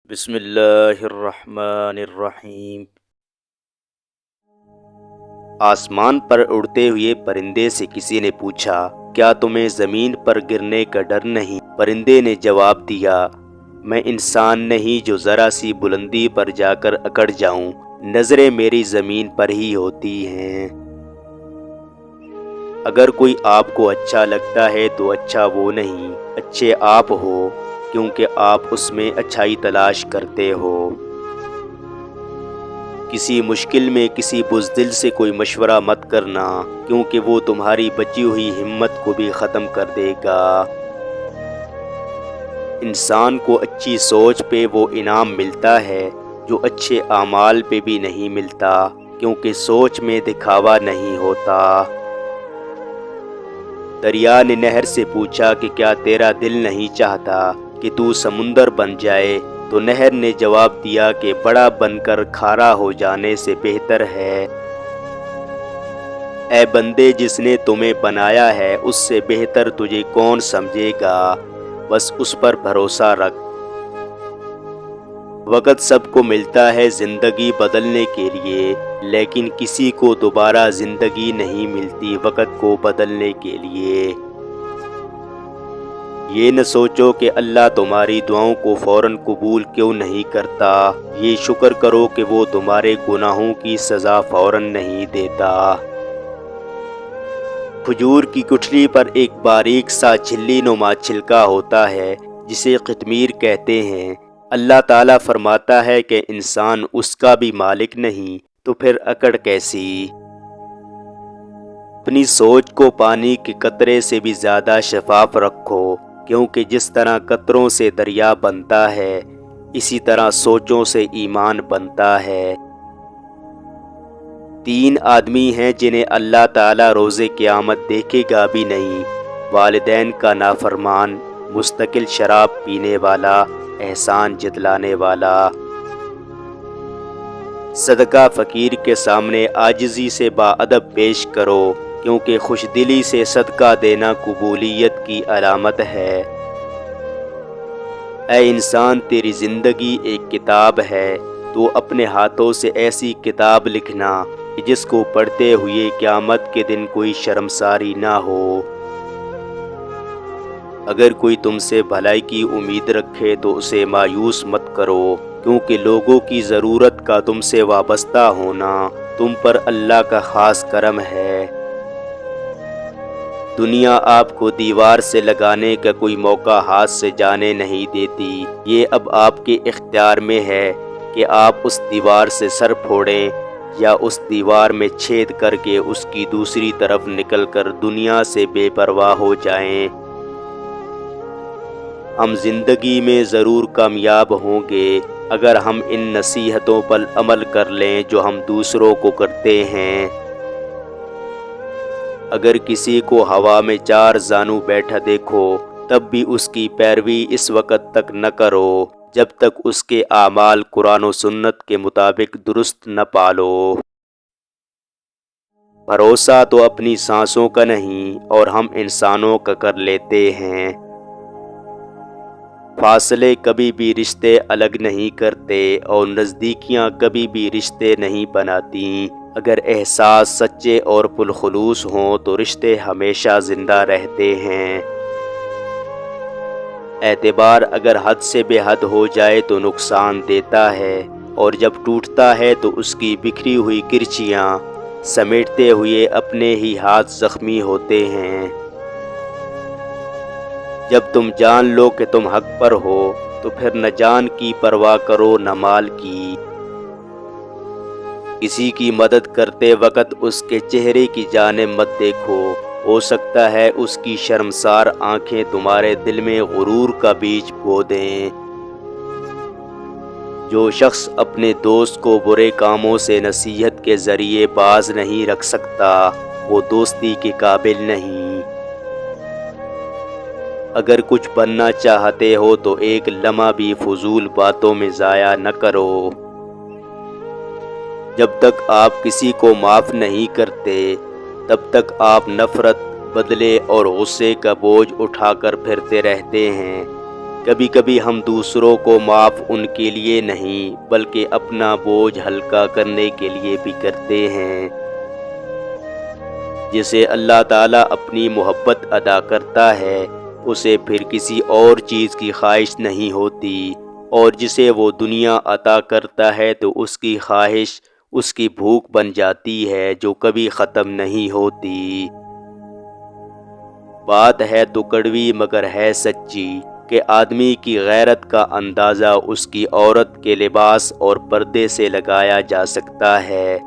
بسم اللہ الرحمن الرحیم۔ آسمان پر اڑتے ہوئے پرندے سے کسی نے پوچھا، کیا تمہیں زمین پر گرنے کا ڈر نہیں؟ پرندے نے جواب دیا، میں انسان نہیں جو ذرا سی بلندی پر جا کر اکڑ جاؤں، نظریں میری زمین پر ہی ہوتی ہیں۔ اگر کوئی آپ کو اچھا لگتا ہے تو اچھا وہ نہیں، اچھے آپ ہو، کیونکہ آپ اس میں اچھائی تلاش کرتے ہو۔ کسی مشکل میں کسی بزدل سے کوئی مشورہ مت کرنا، کیونکہ وہ تمہاری بچی ہوئی ہمت کو بھی ختم کر دے گا۔ انسان کو اچھی سوچ پہ وہ انعام ملتا ہے جو اچھے اعمال پہ بھی نہیں ملتا، کیونکہ سوچ میں دکھاوا نہیں ہوتا۔ دریا نے نہر سے پوچھا کہ کیا تیرا دل نہیں چاہتا کہ تو سمندر بن جائے؟ تو نہر نے جواب دیا کہ بڑا بن کر کھارا ہو جانے سے بہتر ہے۔ اے بندے، جس نے تمہیں بنایا ہے اس سے بہتر تجھے کون سمجھے گا؟ بس اس پر بھروسہ رکھ۔ وقت سب کو ملتا ہے زندگی بدلنے کے لیے، لیکن کسی کو دوبارہ زندگی نہیں ملتی وقت کو بدلنے کے لیے۔ یہ نہ سوچو کہ اللہ تمہاری دعاؤں کو فوراً قبول کیوں نہیں کرتا، یہ شکر کرو کہ وہ تمہارے گناہوں کی سزا فوراً نہیں دیتا۔ کھجور کی گٹھلی پر ایک باریک سا جھلی نما چھلکا ہوتا ہے جسے قطمیر کہتے ہیں۔ اللہ تعالیٰ فرماتا ہے کہ انسان اس کا بھی مالک نہیں تو پھر اکڑ کیسی؟ اپنی سوچ کو پانی کے قطرے سے بھی زیادہ شفاف رکھو، کیونکہ جس طرح قطروں سے دریا بنتا ہے، اسی طرح سوچوں سے ایمان بنتا ہے۔ 3 آدمی ہیں جنہیں اللہ تعالیٰ روز قیامت دیکھے گا بھی نہیں: والدین کا نافرمان، مستقل شراب پینے والا، احسان جتلانے والا۔ صدقہ فقیر کے سامنے عاجزی سے باادب پیش کرو، کیونکہ خوش دلی سے صدقہ دینا قبولیت کی علامت ہے۔ اے انسان، تیری زندگی ایک کتاب ہے، تو اپنے ہاتھوں سے ایسی کتاب لکھنا کہ جس کو پڑھتے ہوئے قیامت کے دن کوئی شرمساری نہ ہو۔ اگر کوئی تم سے بھلائی کی امید رکھے تو اسے مایوس مت کرو، کیونکہ لوگوں کی ضرورت کا تم سے وابستہ ہونا تم پر اللہ کا خاص کرم ہے۔ دنیا آپ کو دیوار سے لگانے کا کوئی موقع ہاتھ سے جانے نہیں دیتی، یہ اب آپ کے اختیار میں ہے کہ آپ اس دیوار سے سر پھوڑیں یا اس دیوار میں چھید کر کے اس کی دوسری طرف نکل کر دنیا سے بے پرواہ ہو جائیں۔ ہم زندگی میں ضرور کامیاب ہوں گے اگر ہم ان نصیحتوں پر عمل کر لیں جو ہم دوسروں کو کرتے ہیں۔ اگر کسی کو ہوا میں 4 زانو بیٹھا دیکھو تب بھی اس کی پیروی اس وقت تک نہ کرو جب تک اس کے اعمال قرآن و سنت کے مطابق درست نہ پالو۔ بھروسہ تو اپنی سانسوں کا نہیں اور ہم انسانوں کا کر لیتے ہیں۔ فاصلے کبھی بھی رشتے الگ نہیں کرتے اور نزدیکیاں کبھی بھی رشتے نہیں بناتی۔ اگر احساس سچے اور پرخلوص ہوں تو رشتے ہمیشہ زندہ رہتے ہیں۔ اعتبار اگر حد سے بے حد ہو جائے تو نقصان دیتا ہے، اور جب ٹوٹتا ہے تو اس کی بکھری ہوئی کرچیاں سمیٹتے ہوئے اپنے ہی ہاتھ زخمی ہوتے ہیں۔ جب تم جان لو کہ تم حق پر ہو تو پھر نہ جان کی پرواہ کرو نہ مال کی۔ کسی کی مدد کرتے وقت اس کے چہرے کی جانب مت دیکھو، ہو سکتا ہے اس کی شرمسار آنکھیں تمہارے دل میں غرور کا بیج بو دیں۔ جو شخص اپنے دوست کو برے کاموں سے نصیحت کے ذریعے باز نہیں رکھ سکتا، وہ دوستی کے قابل نہیں۔ اگر کچھ بننا چاہتے ہو تو ایک لمحہ بھی فضول باتوں میں ضائع نہ کرو۔ جب تک آپ کسی کو معاف نہیں کرتے تب تک آپ نفرت، بدلے اور غصے کا بوجھ اٹھا کر پھرتے رہتے ہیں۔ کبھی کبھی ہم دوسروں کو معاف ان کے لیے نہیں بلکہ اپنا بوجھ ہلکا کرنے کے لیے بھی کرتے ہیں۔ جسے اللہ تعالیٰ اپنی محبت ادا کرتا ہے اسے پھر کسی اور چیز کی خواہش نہیں ہوتی، اور جسے وہ دنیا عطا کرتا ہے تو اس کی خواہش اس کی بھوک بن جاتی ہے جو کبھی ختم نہیں ہوتی۔ بات ہے تو کڑوی مگر ہے سچی کہ آدمی کی غیرت کا اندازہ اس کی عورت کے لباس اور پردے سے لگایا جا سکتا ہے۔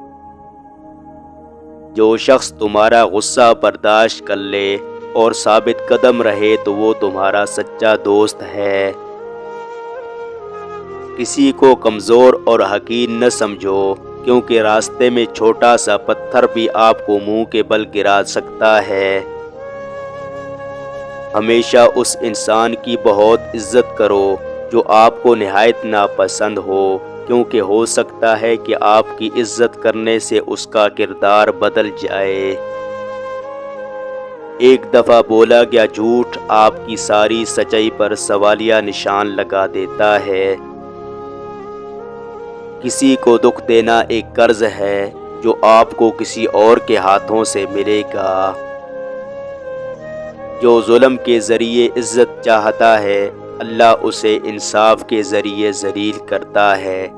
جو شخص تمہارا غصہ برداشت کر لے اور ثابت قدم رہے تو وہ تمہارا سچا دوست ہے۔ کسی کو کمزور اور حقیر نہ سمجھو، کیونکہ راستے میں چھوٹا سا پتھر بھی آپ کو منہ کے بل گرا سکتا ہے۔ ہمیشہ اس انسان کی بہت عزت کرو جو آپ کو نہایت ناپسند ہو، کیونکہ ہو سکتا ہے کہ آپ کی عزت کرنے سے اس کا کردار بدل جائے۔ ایک دفعہ بولا گیا جھوٹ آپ کی ساری سچائی پر سوالیہ نشان لگا دیتا ہے۔ کسی کو دکھ دینا ایک قرض ہے جو آپ کو کسی اور کے ہاتھوں سے ملے گا۔ جو ظلم کے ذریعے عزت چاہتا ہے اللہ اسے انصاف کے ذریعے ذلیل کرتا ہے۔